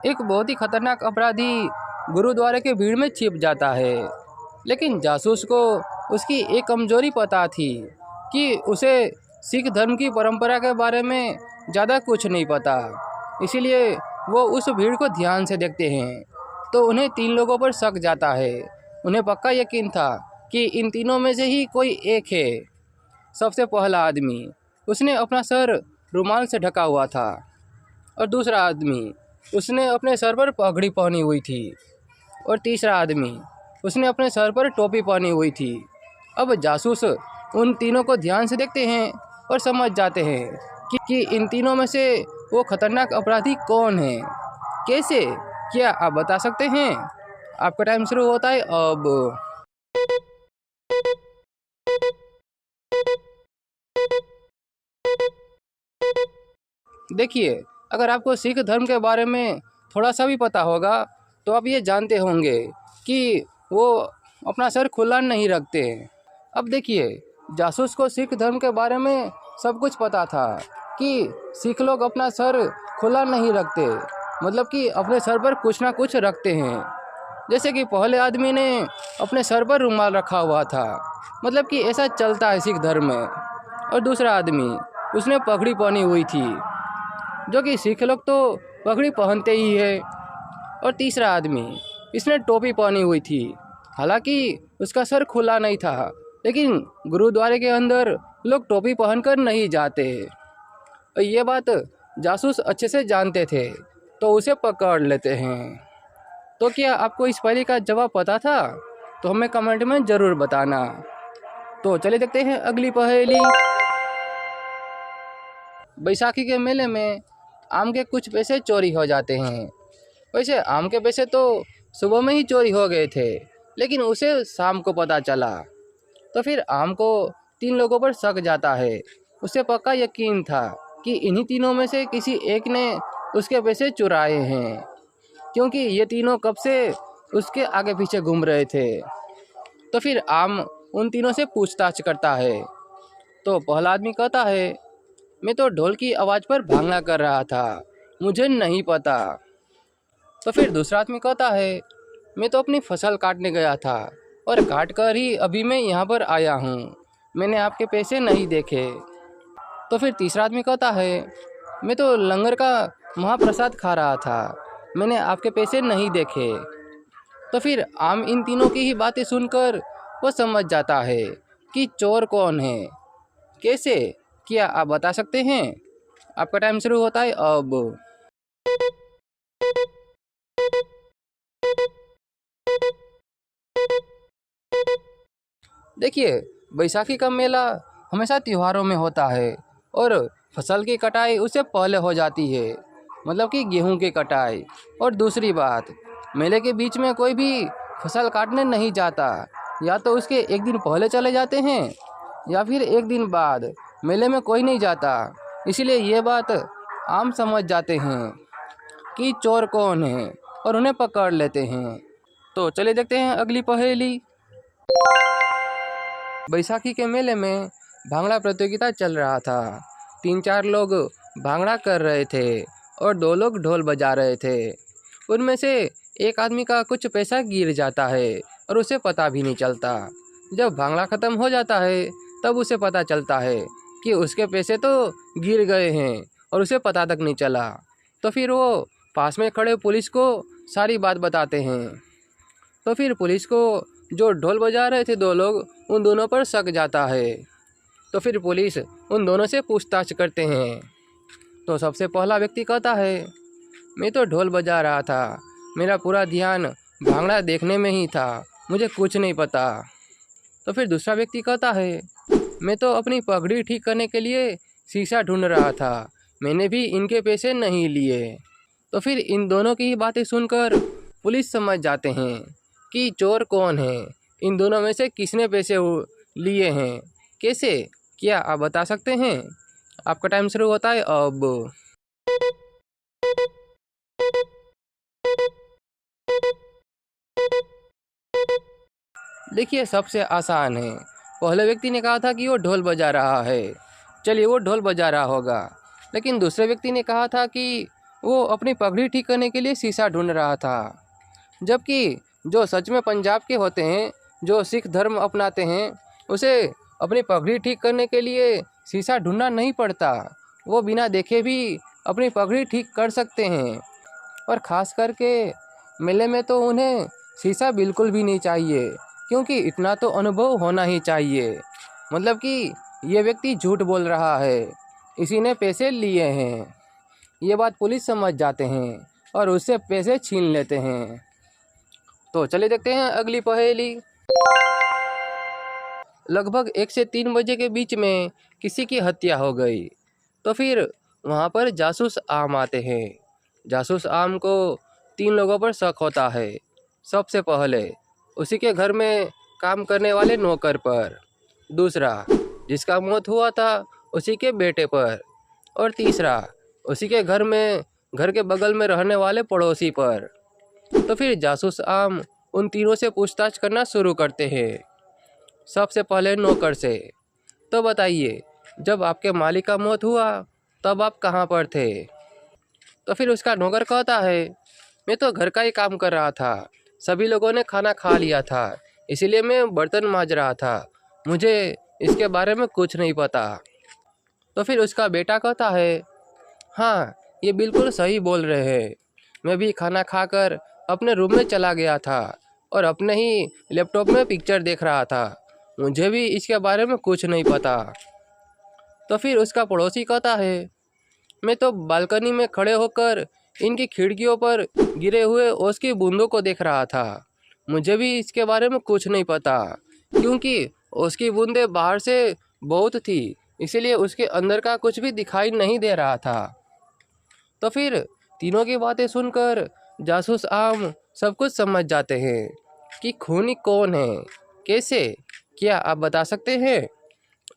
एक बहुत ही खतरनाक अपराधी गुरुद्वारे के भीड़ में छिप जाता है, लेकिन जासूस को उसकी एक कमजोरी पता थी कि उसे सिख धर्म की परंपरा के बारे में ज़्यादा कुछ नहीं पता। इसीलिए वो उस भीड़ को ध्यान से देखते हैं तो उन्हें तीन लोगों पर शक जाता है। उन्हें पक्का यकीन था कि इन तीनों में से ही कोई एक है। सबसे पहला आदमी, उसने अपना सर रुमाल से ढका हुआ था, और दूसरा आदमी, उसने अपने सर पर पगड़ी पहनी हुई थी, और तीसरा आदमी, उसने अपने सर पर टोपी पहनी हुई थी। अब जासूस उन तीनों को ध्यान से देखते हैं और समझ जाते हैं कि इन तीनों में से वो खतरनाक अपराधी कौन है। कैसे, क्या आप बता सकते हैं? आपका टाइम शुरू होता है अब। देखिए, अगर आपको सिख धर्म के बारे में थोड़ा सा भी पता होगा तो आप ये जानते होंगे कि वो अपना सर खुला नहीं रखते। अब देखिए, जासूस को सिख धर्म के बारे में सब कुछ पता था कि सिख लोग अपना सर खुला नहीं रखते, मतलब कि अपने सर पर कुछ ना कुछ रखते हैं। जैसे कि पहले आदमी ने अपने सर पर रुमाल रखा हुआ था, मतलब कि ऐसा चलता है सिख धर्म में। और दूसरा आदमी, उसने पगड़ी पहनी हुई थी, जो कि सिख लोग तो पगड़ी पहनते ही है। और तीसरा आदमी, इसने टोपी पहनी हुई थी, हालांकि उसका सर खुला नहीं था, लेकिन गुरुद्वारे के अंदर लोग टोपी पहनकर नहीं जाते। और ये बात जासूस अच्छे से जानते थे, तो उसे पकड़ लेते हैं। तो क्या आपको इस पहेली का जवाब पता था? तो हमें कमेंट में ज़रूर बताना। तो चलिए देखते हैं अगली पहेली। बैसाखी के मेले में आम के कुछ पैसे चोरी हो जाते हैं। वैसे आम के पैसे तो सुबह में ही चोरी हो गए थे, लेकिन उसे शाम को पता चला। तो फिर आम को तीन लोगों पर शक जाता है। उसे पक्का यकीन था कि इन्हीं तीनों में से किसी एक ने उसके पैसे चुराए हैं, क्योंकि ये तीनों कब से उसके आगे पीछे घूम रहे थे। तो फिर आम उन तीनों से पूछताछ करता है। तो पहला आदमी कहता है, मैं तो ढोल की आवाज़ पर भांगड़ा कर रहा था, मुझे नहीं पता। तो फिर दूसरा आदमी कहता है, मैं तो अपनी फसल काटने गया था और काट कर ही अभी मैं यहाँ पर आया हूँ, मैंने आपके पैसे नहीं देखे। तो फिर तीसरा आदमी कहता है, मैं तो लंगर का महाप्रसाद खा रहा था, मैंने आपके पैसे नहीं देखे। तो फिर आम इन तीनों की ही बातें सुनकर वो समझ जाता है कि चोर कौन है। कैसे, क्या आप बता सकते हैं? आपका टाइम शुरू होता है अब। देखिए, बैसाखी का मेला हमेशा त्योहारों में होता है, और फसल की कटाई उससे पहले हो जाती है, मतलब कि गेहूं की कटाई। और दूसरी बात, मेले के बीच में कोई भी फसल काटने नहीं जाता, या तो उसके एक दिन पहले चले जाते हैं या फिर एक दिन बाद। मेले में कोई नहीं जाता, इसीलिए ये बात आम समझ जाते हैं कि चोर कौन है और उन्हें पकड़ लेते हैं। तो चलिए देखते हैं अगली पहेली। बैसाखी के मेले में भांगड़ा प्रतियोगिता चल रहा था। तीन चार लोग भांगड़ा कर रहे थे और दो लोग ढोल बजा रहे थे। उनमें से एक आदमी का कुछ पैसा गिर जाता है और उसे पता भी नहीं चलता। जब भांगड़ा ख़त्म हो जाता है तब उसे पता चलता है कि उसके पैसे तो गिर गए हैं और उसे पता तक नहीं चला। तो फिर वो पास में खड़े पुलिस को सारी बात बताते हैं। तो फिर पुलिस को जो ढोल बजा रहे थे दो लोग, उन दोनों पर शक जाता है। तो फिर पुलिस उन दोनों से पूछताछ करते हैं। तो सबसे पहला व्यक्ति कहता है, मैं तो ढोल बजा रहा था, मेरा पूरा ध्यान भांगड़ा देखने में ही था, मुझे कुछ नहीं पता। तो फिर दूसरा व्यक्ति कहता है, मैं तो अपनी पगड़ी ठीक करने के लिए शीशा ढूंढ रहा था, मैंने भी इनके पैसे नहीं लिए। तो फिर इन दोनों की ही बातें सुनकर पुलिस समझ जाते हैं कि चोर कौन है, इन दोनों में से किसने पैसे लिए हैं। कैसे, क्या आप बता सकते हैं? आपका टाइम शुरू होता है अब। देखिए, सबसे आसान है। पहले व्यक्ति ने कहा था कि वो ढोल बजा रहा है, चलिए वो ढोल बजा रहा होगा। लेकिन दूसरे व्यक्ति ने कहा था कि वो अपनी पगड़ी ठीक करने के लिए शीशा ढूंढ रहा था। जबकि जो सच में पंजाब के होते हैं, जो सिख धर्म अपनाते हैं, उसे अपनी पगड़ी ठीक करने के लिए शीशा ढूंढना नहीं पड़ता। वो बिना देखे भी अपनी पगड़ी ठीक कर सकते हैं। और ख़ास करके मेले में तो उन्हें शीशा बिल्कुल भी नहीं चाहिए, क्योंकि इतना तो अनुभव होना ही चाहिए। मतलब कि ये व्यक्ति झूठ बोल रहा है, इसी ने पैसे लिए हैं। ये बात पुलिस समझ जाते हैं और उससे पैसे छीन लेते हैं। तो चलिए देखते हैं अगली पहेली। लगभग 1 से 3 बजे के बीच में किसी की हत्या हो गई। तो फिर वहाँ पर जासूस आम आते हैं। जासूस आम को 3 लोगों पर शक होता है। सबसे पहले उसी के घर में काम करने वाले नौकर पर, दूसरा जिसका मौत हुआ था उसी के बेटे पर, और तीसरा उसी के घर के बगल में रहने वाले पड़ोसी पर। तो फिर जासूस आम उन तीनों से पूछताछ करना शुरू करते हैं। सबसे पहले नौकर से, तो बताइए, जब आपके मालिक का मौत हुआ तब आप कहाँ पर थे? तो फिर उसका नौकर कहता है, मैं तो घर का ही काम कर रहा था, सभी लोगों ने खाना खा लिया था, इसीलिए मैं बर्तन मांज रहा था, मुझे इसके बारे में कुछ नहीं पता। तो फिर उसका बेटा कहता है, हाँ, ये बिल्कुल सही बोल रहे हैं, मैं भी खाना खाकर अपने रूम में चला गया था और अपने ही लैपटॉप में पिक्चर देख रहा था, मुझे भी इसके बारे में कुछ नहीं पता। तो फिर उसका पड़ोसी कहता है, मैं तो बालकनी में खड़े होकर इनकी खिड़कियों पर गिरे हुए ओस की बूंदों को देख रहा था, मुझे भी इसके बारे में कुछ नहीं पता, क्योंकि ओस की बूंदें बाहर से बहुत थी, इसीलिए उसके अंदर का कुछ भी दिखाई नहीं दे रहा था। तो फिर तीनों की बातें सुनकर जासूस आम सब कुछ समझ जाते हैं कि खूनी कौन है, कैसे, क्या आप बता सकते हैं?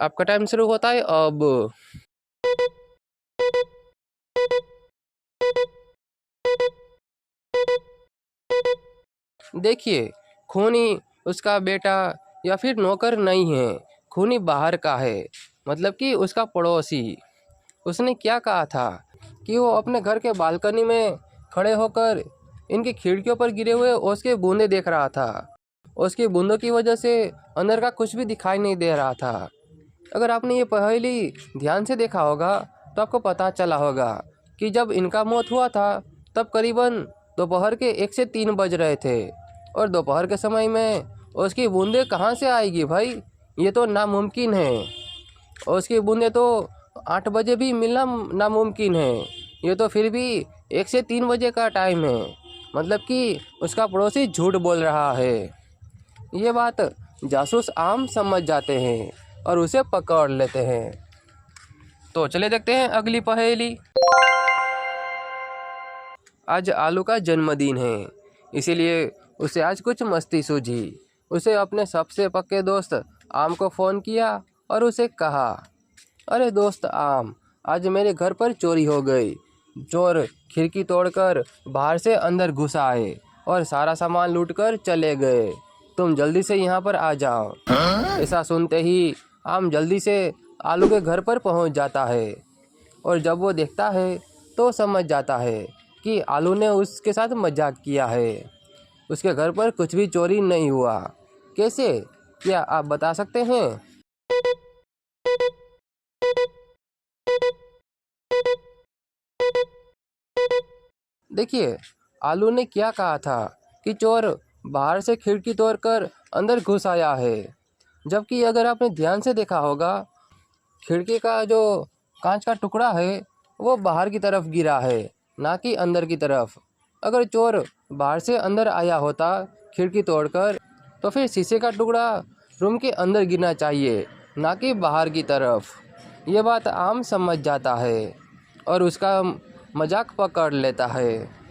आपका टाइम शुरू होता है अब। देखिए, खूनी उसका बेटा या फिर नौकर नहीं है, खूनी बाहर का है, मतलब कि उसका पड़ोसी। उसने क्या कहा था कि वो अपने घर के बालकनी में खड़े होकर इनकी खिड़कियों पर गिरे हुए ओस के बूंदे देख रहा था। ओस की बूंदों की वजह से अंदर का कुछ भी दिखाई नहीं दे रहा था। अगर आपने ये पहेली ध्यान से देखा होगा तो आपको पता चला होगा कि जब इनका मौत हुआ था तब करीबन दोपहर के 1 से 3 बज रहे थे, और दोपहर के समय में उसकी बूंदें कहाँ से आएगी भाई? ये तो नामुमकिन है। और उसकी बूंदें तो 8 बजे भी मिलना नामुमकिन है, ये तो फिर भी 1 से 3 बजे का टाइम है, मतलब कि उसका पड़ोसी झूठ बोल रहा है। ये बात जासूस आम समझ जाते हैं और उसे पकड़ लेते हैं। तो चलिए देखते हैं अगली पहेली। आज आलू का जन्मदिन है, इसीलिए उसे आज कुछ मस्ती सूझी। उसे अपने सबसे पक्के दोस्त आम को फ़ोन किया और उसे कहा, अरे दोस्त आम, आज मेरे घर पर चोरी हो गई। चोर खिड़की तोड़कर बाहर से अंदर घुस आए और सारा सामान लूटकर चले गए। तुम जल्दी से यहाँ पर आ जाओ। ऐसा सुनते ही आम जल्दी से आलू के घर पर पहुँच जाता है, और जब वो देखता है तो समझ जाता है कि आलू ने उसके साथ मजाक किया है। उसके घर पर कुछ भी चोरी नहीं हुआ। कैसे, क्या आप बता सकते हैं? देखिए, आलू ने क्या कहा था कि चोर बाहर से खिड़की तोड़कर अंदर घुस आया है, जबकि अगर आपने ध्यान से देखा होगा, खिड़की का जो कांच का टुकड़ा है वो बाहर की तरफ गिरा है, ना कि अंदर की तरफ। अगर चोर बाहर से अंदर आया होता खिड़की तोड़कर, तो फिर शीशे का टुकड़ा रूम के अंदर गिरना चाहिए, ना कि बाहर की तरफ। ये बात आम समझ जाता है और उसका मजाक पकड़ लेता है।